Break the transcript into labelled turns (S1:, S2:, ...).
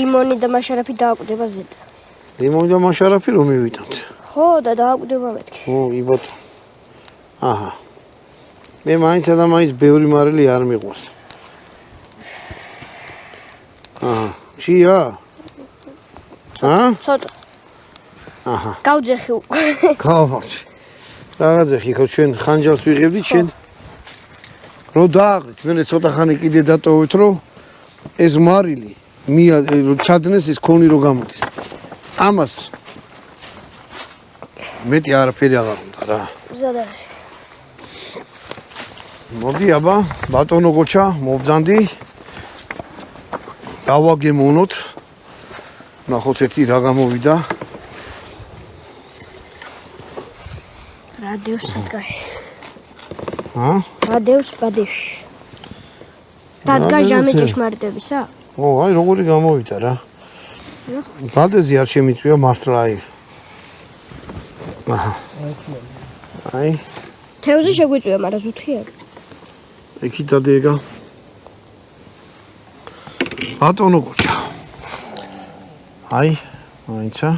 S1: ლიმონი და მაშარაფი დააკვდება ზედა.
S2: ლიმონი და მაშარაფი რომ მივიტანთ?
S1: ხო და დააკვდება მეთქი.
S2: ო, იბათო. აჰა. მე მაინც და მაინც ბევრი მარილი არ მიყვარს. აჰა. შია?
S1: ცოტა.
S2: აჰა.
S1: გავძეხი უკვე.
S2: გავაჩი. რაღაცეხი ხო ჩვენ ხანჯალს ვიღებდით შენ. რო დააღრით, მე ცოტა ხანი კიდე დატოვეთ რომ ეს მარილი ჩადნეს ის ქონი რო გამოდის. ამას მეტი არაფერი აღარ უნდა რა.
S1: ზადაში.
S2: მოდი აბა, ბატონო გოჩა, მოვძანდი. დავაგემონოთ. ნახოთ ერთი რა გამოვიდა.
S1: რადიოს სადგაში.
S2: ა?
S1: რადიოს ბადეში. დადგა ჟამე ჭეშმარიტებისა?
S2: ო, აი როგორი გამოვიდა რა. ბადეზე არ შემიწვია მართლა აი. აჰა. აი.
S1: თევზი შეგვიწვია, მაგრამ ზუთხი არ.
S2: ეკი დადეგა. ბატონო გოჩა. აი, მაინცა.